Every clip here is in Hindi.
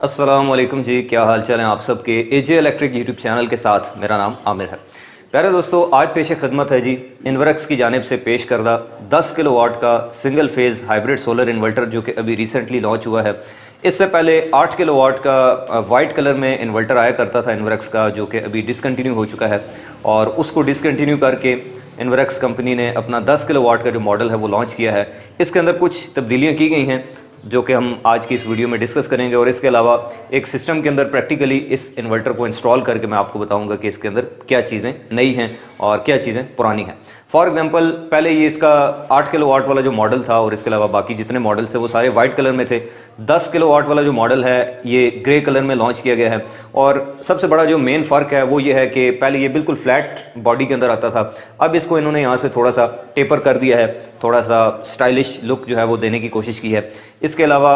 अस्सलाम वालेकुम जी, क्या हाल चाल है आप सबके। एजे इलेक्ट्रिक यूट्यूब चैनल के साथ मेरा नाम आमिर है। प्यारे दोस्तों, आज पेश खदमत है जी इन्वर्क्स की जानिब से पेश करदा 10 किलोवाट का single phase hybrid solar inverter जो कि अभी रिसेंटली लॉन्च हुआ है। इससे पहले 8 किलोवाट का वाइट कलर में इन्वर्टर आया करता था इन्वर्क्स का, जो कि अभी डिसकंटिन्यू हो चुका है और उसको डिसकंटिन्यू करके इन्वर्क्स कंपनी ने अपना 10 किलोवाट का जो मॉडल है वो लॉन्च किया है। इसके अंदर कुछ तब्दीलियाँ की गई हैं जो कि हम आज की इस वीडियो में डिस्कस करेंगे, और इसके अलावा एक सिस्टम के अंदर प्रैक्टिकली इस इन्वर्टर को इंस्टॉल करके मैं आपको बताऊंगा कि इसके अंदर क्या चीज़ें नई हैं और क्या चीज़ें पुरानी हैं। फॉर एग्जांपल, पहले ये इसका 8 किलोवाट वाला जो मॉडल था और इसके अलावा बाकी जितने मॉडल्स थे वो सारे वाइट कलर में थे। 10 किलोवाट वाला जो मॉडल है ये ग्रे कलर में लॉन्च किया गया है, और सबसे बड़ा जो मेन फ़र्क है वो ये है कि पहले ये बिल्कुल फ्लैट बॉडी के अंदर आता था, अब इसको इन्होंने यहाँ से थोड़ा सा टेपर कर दिया है, थोड़ा सा स्टाइलिश लुक जो है वो देने की कोशिश की है। इसके अलावा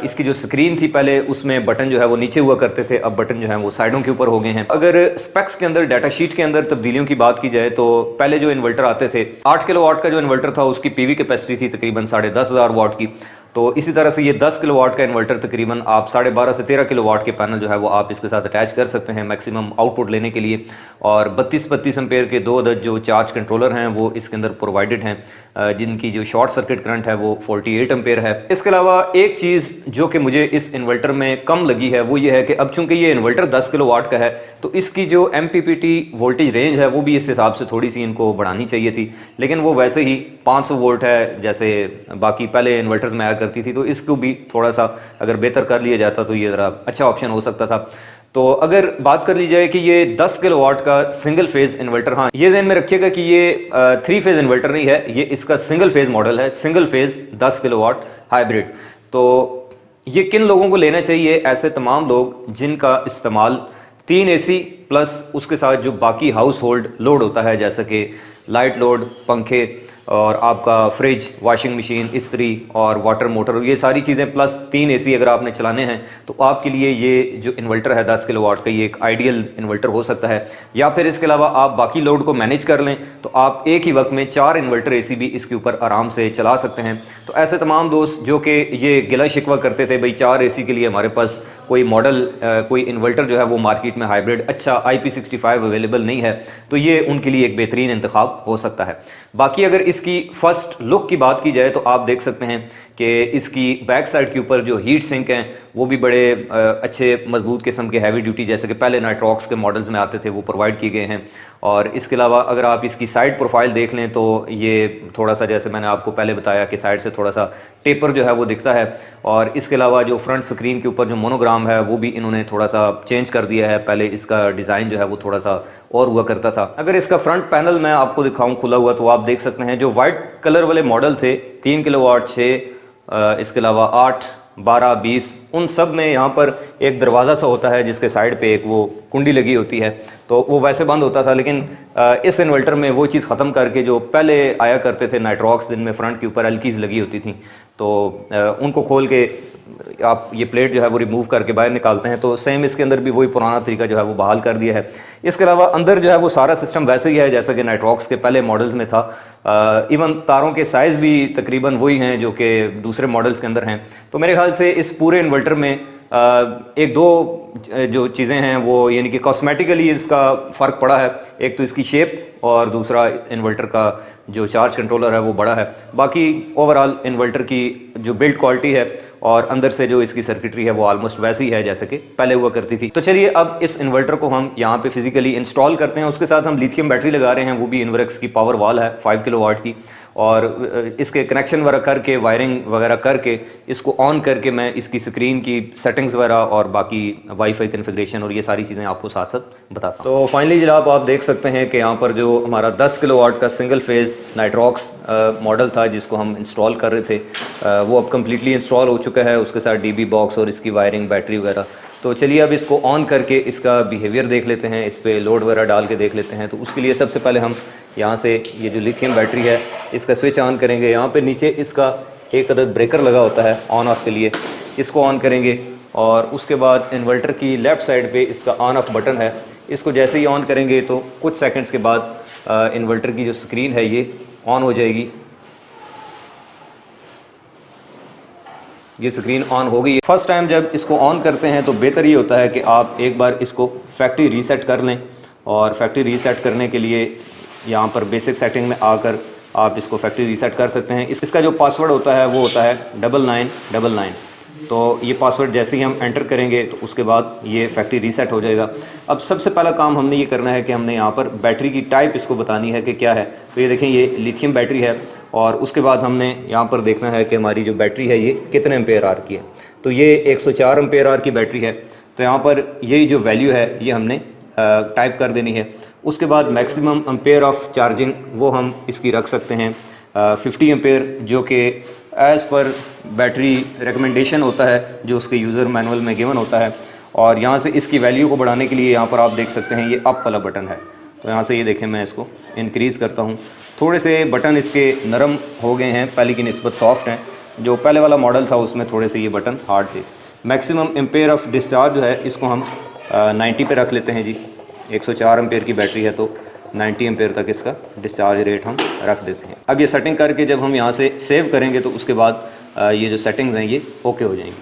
इसकी जो स्क्रीन थी पहले उसमें बटन जो है वो नीचे हुआ करते थे, अब बटन जो है वो साइडों के ऊपर हो गए हैं। अगर स्पेक्स के अंदर, डाटा शीट के अंदर तब्दीलियों की बात की जाए तो पहले जो इन्वर्टर आते थे, 8 किलोवाट का जो इन्वर्टर था उसकी पीवी कैपेसिटी थी तकरीबन 10,500 वाट की। तो इसी तरह से ये 10 किलोवाट का इन्वर्टर तकरीबन आप 12.5 से 13 किलोवाट के पैनल जो है वो आप इसके साथ अटैच कर सकते हैं मैक्सिमम आउटपुट लेने के लिए। और 32 एम्पेयर के 2 अदद जो चार्ज कंट्रोलर हैं वो इसके अंदर प्रोवाइडेड हैं, जिनकी जो शॉर्ट सर्किट करंट है वो 48 एम्पेयर है। इसके अलावा एक चीज़ जो कि मुझे इस इन्वर्टर में कम लगी है वो ये है कि अब चूंकि ये इन्वर्टर 10 किलोवाट का है तो इसकी जो MPPT वोल्टेज रेंज है वो भी इस हिसाब से थोड़ी सी इनको बढ़ानी चाहिए थी, लेकिन वो वैसे ही 500 वोल्ट है जैसे बाकी पहले इन्वर्टर्स में आया करती थी। तो इसको भी थोड़ा सा अगर बेहतर कर लिया जाता तो ये ज़रा अच्छा ऑप्शन हो सकता था। तो अगर बात कर ली जाए कि ये 10 किलोवाट का सिंगल फेज़ इन्वर्टर, हाँ ये ध्यान में रखिएगा कि ये 3 फेज़ इन्वर्टर नहीं है, ये इसका सिंगल फेज़ मॉडल है, सिंगल फेज़ 10 किलोवाट हाइब्रिड। तो ये किन लोगों को लेना चाहिए? ऐसे तमाम लोग जिनका इस्तेमाल 3 AC प्लस उसके साथ जो बाकी हाउस होल्ड लोड होता है, जैसे कि लाइट लोड, पंखे और आपका फ्रिज, वॉशिंग मशीन, इस्त्री और वाटर मोटर, ये सारी चीज़ें प्लस 3 AC अगर आपने चलाने हैं तो आपके लिए ये जो इन्वर्टर है 10 किलोवाट का ये एक आइडियल इन्वर्टर हो सकता है। या फिर इसके अलावा आप बाकी लोड को मैनेज कर लें तो आप एक ही वक्त में 4 इन्वर्टर AC भी इसके ऊपर आराम से चला सकते हैं। तो ऐसे तमाम दोस्त जो कि ये गिला शिकवा करते थे भाई 4 AC के लिए हमारे पास कोई मॉडल, कोई इन्वर्टर जो है वो मार्केट में हाइब्रिड अच्छा IP65 अवेलेबल नहीं है, तो ये उनके लिए एक बेहतरीन इंतखाब हो सकता है। बाकी अगर इसकी फर्स्ट लुक की बात की जाए तो आप देख सकते हैं कि इसकी बैक साइड के ऊपर जो हीट सिंक हैं वो भी बड़े अच्छे मजबूत किस्म के हैवी ड्यूटी, जैसे कि पहले नाइट्रॉक्स के मॉडल्स में आते थे, वो प्रोवाइड किए गए हैं। और इसके अलावा अगर आप इसकी साइड प्रोफाइल देख लें तो ये थोड़ा सा, जैसे मैंने आपको पहले बताया कि साइड से थोड़ा सा टेपर जो है वो दिखता है। और इसके अलावा जो फ्रंट स्क्रीन के ऊपर जो मोनोग्राम है वो भी इन्होंने थोड़ा सा चेंज कर दिया है, पहले इसका डिज़ाइन जो है वो थोड़ा सा और हुआ करता था। अगर इसका फ्रंट पैनल मैं आपको दिखाऊं खुला हुआ तो आप देख सकते हैं जो वाइट कलर वाले मॉडल थे 3 किलोवाट, 6, इसके अलावा 8, 12, 20, उन सब में यहाँ पर एक दरवाज़ा सा होता है जिसके साइड पे एक वो कुंडी लगी होती है, तो वो वैसे बंद होता था। लेकिन इस इन्वर्टर में वो चीज़ ख़त्म करके जो पहले आया करते थे नाइट्रॉक्स, जिनमें फ्रंट के ऊपर एलकीज़ लगी होती थी, तो उनको खोल के आप ये प्लेट जो है वो रिमूव करके बाहर निकालते हैं, तो सेम इसके अंदर भी वही पुराना तरीका जो है वो बहाल कर दिया है। इसके अलावा अंदर जो है वो सारा सिस्टम वैसे ही है जैसा कि नाइट्रॉक्स के पहले मॉडल्स में था। इवन तारों के साइज़ भी तकरीबन वही हैं जो कि दूसरे मॉडल्स के अंदर हैं। तो मेरे ख्याल से इस पूरे इन्वर्टर में एक दो जो चीज़ें हैं वो, यानी कि कॉस्मेटिकली इसका फ़र्क पड़ा है। एक तो इसकी शेप और दूसरा इन्वर्टर का जो चार्ज कंट्रोलर है वो बड़ा है। बाकी ओवरऑल इन्वर्टर की जो बिल्ड क्वालिटी है और अंदर से जो इसकी सर्किटरी है वो ऑलमोस्ट वैसी है जैसे कि पहले हुआ करती थी। तो चलिए अब इस इन्वर्टर को हम यहाँ पे फिजिकली इंस्टॉल करते हैं। उसके साथ हम लिथियम बैटरी लगा रहे हैं, वो भी इन्वर्क्स की पावर वॉल है 5 किलोवाट की, और इसके कनेक्शन वगैरह करके, वायरिंग वगैरह करके, इसको ऑन करके मैं इसकी स्क्रीन की सेटिंग्स वगैरह और बाकी वाईफाई कन्फिग्रेशन और ये सारी चीज़ें आपको साथ साथ बताता हूँ। तो फाइनली जनाब आप देख सकते हैं कि यहाँ पर जो हमारा 10 किलोवाट का सिंगल फेज़ नाइट्रॉक्स मॉडल था जिसको हम इंस्टॉल कर रहे थे, वो अब कम्प्लीटली इंस्टॉल हो चुका है, उसके साथ DB बॉक्स और इसकी वायरिंग, बैटरी वगैरह। तो चलिए अब इसको ऑन करके इसका बिहेवियर देख लेते हैं, इस पर लोड वगैरह डाल के देख लेते हैं। तो उसके लिए सबसे पहले हम यहाँ से ये जो लिथियम बैटरी है इसका स्विच ऑन करेंगे। यहाँ पे नीचे इसका एक अदद ब्रेकर लगा होता है ऑन ऑफ के लिए, इसको ऑन करेंगे। और उसके बाद इन्वर्टर की लेफ़्ट साइड पे इसका ऑन ऑफ बटन है, इसको जैसे ही ऑन करेंगे तो कुछ सेकंड्स के बाद इन्वर्टर की जो स्क्रीन है ये ऑन हो जाएगी। ये स्क्रीन ऑन हो गई है। फर्स्ट टाइम जब इसको ऑन करते हैं तो बेहतर ये होता है कि आप एक बार इसको फैक्ट्री रीसेट कर लें, और फैक्ट्री रीसेट करने के लिए यहाँ पर बेसिक सेटिंग में आकर आप इसको फैक्ट्री रीसेट कर सकते हैं। इसका जो पासवर्ड होता है वो होता है 9999। तो ये पासवर्ड जैसे ही हम एंटर करेंगे तो उसके बाद ये फैक्ट्री रीसेट हो जाएगा। अब सबसे पहला काम हमने ये करना है कि हमने यहाँ पर बैटरी की टाइप इसको बतानी है कि क्या है। तो ये देखें, ये लिथियम बैटरी है, और उसके बाद हमने यहाँ पर देखना है कि हमारी जो बैटरी है ये कितने एम्पेयर आवर की है। तो ये 104 एम्पेयर आवर की बैटरी है। तो यहाँ पर यही जो वैल्यू है ये हमने टाइप कर देनी है। उसके बाद मैक्सिमम एम्पेयर ऑफ चार्जिंग वो हम इसकी रख सकते हैं 50 एम्पेयर, जो कि एज़ पर बैटरी रिकमेंडेशन होता है जो उसके यूज़र मैनुअल में गिवन होता है। और यहाँ से इसकी वैल्यू को बढ़ाने के लिए यहाँ पर आप देख सकते हैं ये अप वाला बटन है। तो यहाँ से ये देखें, मैं इसको इंक्रीज़ करता हूँ। थोड़े से बटन इसके नरम हो गए हैं, पहले की निस्बत सॉफ्ट हैं। जो पहले वाला मॉडल था उसमें थोड़े से ये बटन हार्ड थे। मैक्सिमम एम्पेयर ऑफ डिस्चार्ज जो है इसको हम 90 पे रख लेते हैं जी। 104 एम्पेयर की बैटरी है तो 90 एम्पेयर तक इसका डिस्चार्ज रेट हम रख देते हैं। अब ये सेटिंग करके जब हम यहाँ से सेव करेंगे तो उसके बाद ये जो सेटिंग्स हैं ये ओके हो जाएंगी।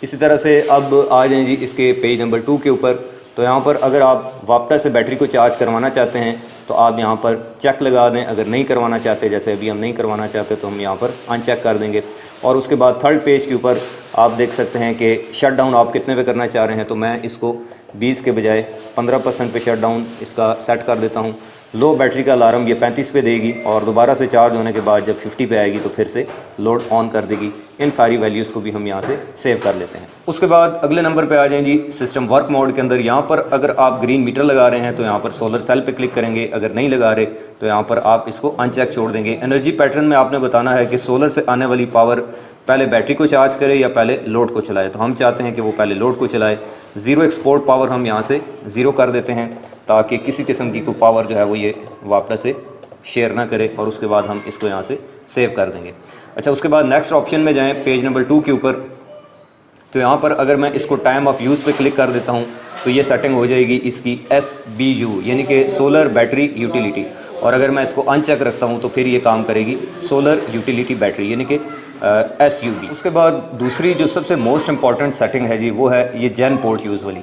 इसी तरह से अब आ जाएं जी इसके पेज नंबर 2 के ऊपर। तो यहाँ पर अगर आप वापस से बैटरी को चार्ज करवाना चाहते हैं तो आप यहाँ पर चेक लगा दें। अगर नहीं करवाना चाहते, जैसे अभी हम नहीं करवाना चाहते, तो हम यहाँ पर अनचेक कर देंगे। और उसके बाद थर्ड पेज के ऊपर आप देख सकते हैं कि शट डाउन आप कितने पे करना चाह रहे हैं। तो मैं इसको 20 के बजाय 15% पे शट डाउन इसका सेट कर देता हूँ। लो बैटरी का अलार्म ये 35 पे देगी, और दोबारा से चार्ज होने के बाद जब 50 पे आएगी तो फिर से लोड ऑन कर देगी। इन सारी वैल्यूज़ को भी हम यहाँ से सेव कर लेते हैं। उसके बाद अगले नंबर पे आ जाएं जी सिस्टम वर्क मोड के अंदर। यहाँ पर अगर आप ग्रीन मीटर लगा रहे हैं तो यहाँ पर सोलर सेल पे क्लिक करेंगे। अगर नहीं लगा रहे तो यहाँ पर आप इसको अनचेक छोड़ देंगे। एनर्जी पैटर्न में आपने बताना है कि सोलर से आने वाली पावर पहले बैटरी को चार्ज करे या पहले लोड को चलाए। तो हम चाहते हैं कि वो पहले लोड को चलाए। ज़ीरो एक्सपोर्ट पावर हम यहाँ से ज़ीरो कर देते हैं ताकि किसी किस्म की कोई पावर जो है वो ये वापस से शेयर ना करे। और उसके बाद हम इसको यहाँ से सेव कर देंगे। अच्छा, उसके बाद नेक्स्ट ऑप्शन में जाएं पेज नंबर 2 के ऊपर। तो यहाँ पर अगर मैं इसको टाइम ऑफ यूज़ पे क्लिक कर देता हूँ तो ये सेटिंग हो जाएगी इसकी SBU यानी कि सोलर बैटरी यूटिलिटी। और अगर मैं इसको अनचेक रखता हूँ तो फिर ये काम करेगी सोलर यूटिलिटी बैटरी यानी कि SUB। उसके बाद दूसरी जो सबसे मोस्ट इंपॉर्टेंट सेटिंग है जी वो है ये जेन पोर्ट यूज़ वाली।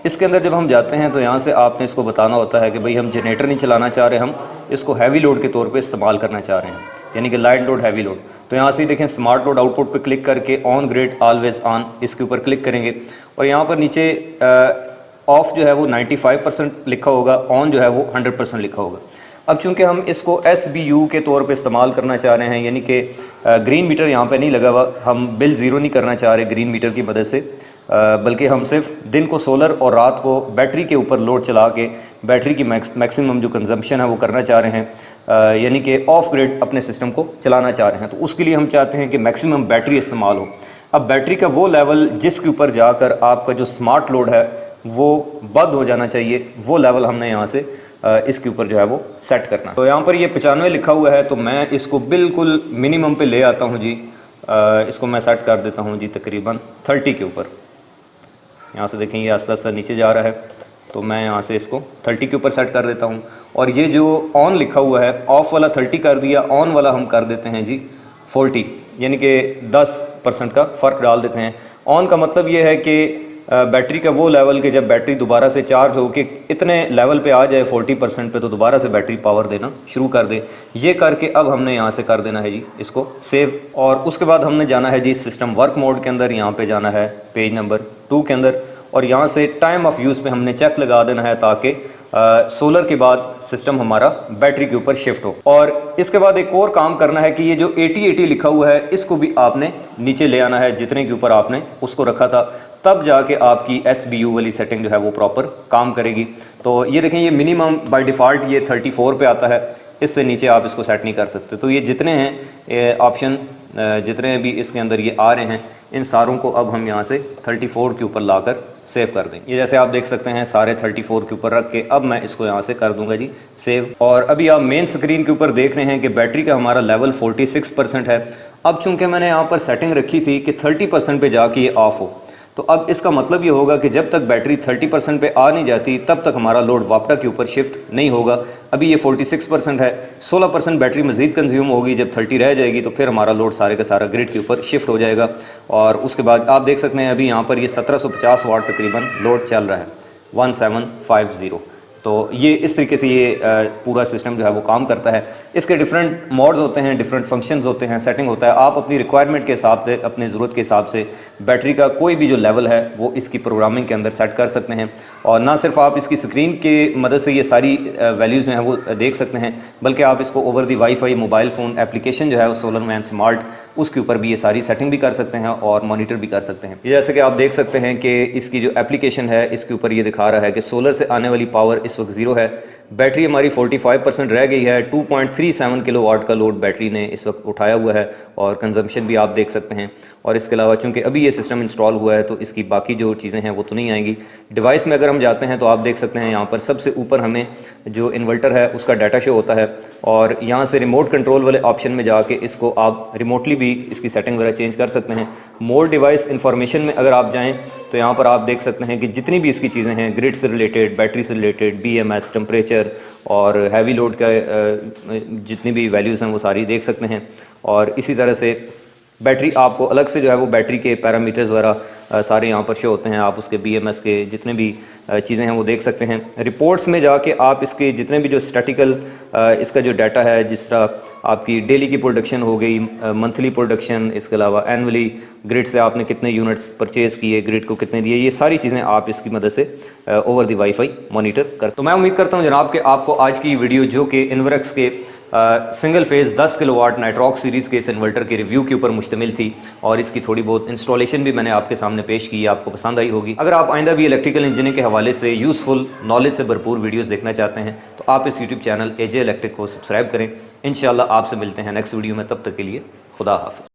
इसके अंदर जब हम जाते हैं तो यहाँ से आपने इसको बताना होता है कि भाई हम जनरेटर नहीं चलाना चाह रहे, हम इसको हैवी लोड के तौर पे इस्तेमाल करना चाह रहे हैं, यानी कि लाइट लोड हैवी लोड। तो यहाँ से देखें स्मार्ट लोड आउटपुट पे क्लिक करके ऑन ग्रिड ऑलवेज ऑन इसके ऊपर क्लिक करेंगे। और यहाँ पर नीचे ऑफ जो है वो 95% लिखा होगा, ऑन जो है वो 100% लिखा होगा। अब चूंकि हम इसको SBU के तौर पे इस्तेमाल करना चाह रहे हैं, यानी कि ग्रीन मीटर यहाँ पे नहीं लगा हुआ, हम बिल ज़ीरो नहीं करना चाह रहे ग्रीन मीटर की मदद से, बल्कि हम सिर्फ दिन को सोलर और रात को बैटरी के ऊपर लोड चला के बैटरी की मैक्सिमम जो कंजम्पशन है वो करना चाह रहे हैं, यानी कि ऑफ ग्रिड अपने सिस्टम को चलाना चाह रहे हैं। तो उसके लिए हम चाहते हैं कि मैक्सिमम बैटरी इस्तेमाल हो। अब बैटरी का वो लेवल जिसके ऊपर जाकर आपका जो स्मार्ट लोड है वो बंद हो जाना चाहिए, वो लेवल हमने यहाँ से इसके ऊपर जो है वो सेट करना। तो यहाँ पर ये 95 लिखा हुआ है, तो मैं इसको बिल्कुल मिनिमम पे ले आता हूँ जी। इसको मैं सेट कर देता हूँ जी तकरीबन 30 के ऊपर। यहाँ से देखें ये आस्ता आस्ता नीचे जा रहा है, तो मैं यहाँ से इसको 30 के ऊपर सेट कर देता हूँ। और ये जो ऑन लिखा हुआ है, ऑफ वाला 30 कर दिया, ऑन वाला हम कर देते हैं जी 40, यानी कि 10% का फ़र्क डाल देते हैं। ऑन का मतलब ये है कि बैटरी का वो लेवल कि जब बैटरी दोबारा से चार्ज हो के इतने लेवल पे आ जाए 40% पे, तो दोबारा से बैटरी पावर देना शुरू कर दे। ये करके अब हमने यहाँ से कर देना है जी इसको सेव। और उसके बाद हमने जाना है जी सिस्टम वर्क मोड के अंदर, यहाँ पे जाना है पेज नंबर 2 के अंदर, और यहाँ से टाइम ऑफ यूज़ पे हमने चेक लगा देना है ताकि सोलर के बाद सिस्टम हमारा बैटरी के ऊपर शिफ्ट हो। और इसके बाद एक और काम करना है कि ये जो 8080 लिखा हुआ है इसको भी आपने नीचे ले आना है जितने के ऊपर आपने उसको रखा था, तब जाके आपकी SBU वाली सेटिंग जो है वो प्रॉपर काम करेगी। तो ये देखें ये मिनिमम बाय डिफ़ॉल्ट ये 34 पे आता है, इससे नीचे आप इसको सेट नहीं कर सकते। तो ये जितने हैं ऑप्शन जितने भी इसके अंदर ये आ रहे हैं, इन सारों को अब हम यहाँ से 34 के ऊपर लाकर सेव कर देंगे। ये जैसे आप देख सकते हैं सारे 34 के ऊपर रख के अब मैं इसको यहाँ से कर दूंगा जी सेव। और अभी आप मेन स्क्रीन के ऊपर देख रहे हैं कि बैटरी का हमारा लेवल 46% है। अब चूंकि मैंने यहाँ पर सेटिंग रखी थी कि 30% पे जाके ये ऑफ हो, तो अब इसका मतलब ये होगा कि जब तक बैटरी 30% पे आ नहीं जाती तब तक हमारा लोड वापटा के ऊपर शिफ्ट नहीं होगा। अभी ये 46% है, 16% बैटरी मज़ीद कंज्यूम होगी, जब 30 रह जाएगी तो फिर हमारा लोड सारे का सारा ग्रिड के ऊपर शिफ्ट हो जाएगा। और उसके बाद आप देख सकते हैं अभी यहाँ पर ये 1750 वाट तकरीबन लोड चल रहा है, 1750। तो ये इस तरीके से ये पूरा सिस्टम जो है वो काम करता है। इसके डिफरेंट मोड्स होते हैं, डिफरेंट फंक्शंस होते हैं, सेटिंग होता है। आप अपनी रिक्वायरमेंट के हिसाब से, अपनी ज़रूरत के हिसाब से बैटरी का कोई भी जो लेवल है वो इसकी प्रोग्रामिंग के अंदर सेट कर सकते हैं। और ना सिर्फ आप इसकी स्क्रीन के मदद से ये सारी वैल्यूज़ हैं वो देख सकते हैं, बल्कि आप इसको over the wifi mobile phone application जो है वो सोलरमैन स्मार्ट, उसके ऊपर भी ये सारी सेटिंग भी कर सकते हैं और मॉनिटर भी कर सकते हैं। जैसे कि आप देख सकते हैं कि इसकी जो एप्लीकेशन है इसके ऊपर ये दिखा रहा है कि सोलर से आने वाली पावर इस वक्त 0 है। बैटरी हमारी 45% रह गई है। 2.37 किलोवाट का लोड बैटरी ने इस वक्त उठाया हुआ है और कंजम्पशन भी आप देख सकते हैं। और इसके अलावा चूँकि अभी ये सिस्टम इंस्टॉल हुआ है तो इसकी बाकी जो चीज़ें हैं वो तो नहीं आएंगी। डिवाइस में अगर हम जाते हैं तो आप देख सकते हैं यहाँ पर सबसे ऊपर हमें जो इन्वर्टर है उसका डाटा शो होता है, और यहाँ से रिमोट कंट्रोल वाले ऑप्शन में जाके इसको आप रिमोटली भी इसकी सेटिंग वगैरह चेंज कर सकते हैं। मोर डिवाइस इन्फॉर्मेशन में अगर आप जाएँ तो यहाँ पर आप देख सकते हैं कि जितनी भी इसकी चीज़ें हैं, ग्रिड से रिलेटेड, बैटरी से रिलेटेड, BMS, टेम्परेचर और हैवी लोड का जितनी भी वैल्यूज़ हैं वो सारी देख सकते हैं। और इसी तरह से बैटरी आपको अलग से जो है वो बैटरी के पैरामीटर्स वगैरह सारे यहाँ पर शो होते हैं। आप उसके BMS के जितने भी चीज़ें हैं वो देख सकते हैं। रिपोर्ट्स में जाके आप इसके जितने भी जो स्टैटिकल इसका जो डाटा है, जिस तरह आपकी डेली की प्रोडक्शन हो गई, मंथली प्रोडक्शन, इसके अलावा एनुअली ग्रिड से आपने कितने यूनिट्स परचेज़ किए, ग्रिड को कितने दिए, ये सारी चीज़ें आप इसकी मदद से ओवर दी वाईफाई मॉनिटर कर। तो मैं उम्मीद करता हूँ जनाब कि आपको आज की वीडियो जो कि इन्वर्क्स के single phase 10 kilowatt Nitrox series के इस इन्वर्टर के रिव्यू के ऊपर मुश्तमिल थी और इसकी थोड़ी बहुत इंस्टॉलेशन भी मैंने आपके सामने पेश की, आपको पसंद आई होगी। अगर आप आइंदा भी इलेक्ट्रिकल इंजीनियरिंग के हवाले से यूज़फुल नॉलेज से भरपूर वीडियोस देखना चाहते हैं तो आप इस यूट्यूब चैनल AJ इलेक्ट्रिक को सब्सक्राइब करें। इंशाल्लाह आपसे मिलते हैं नेक्स्ट वीडियो में, तब तक के लिए खुदा हाफ़िज़।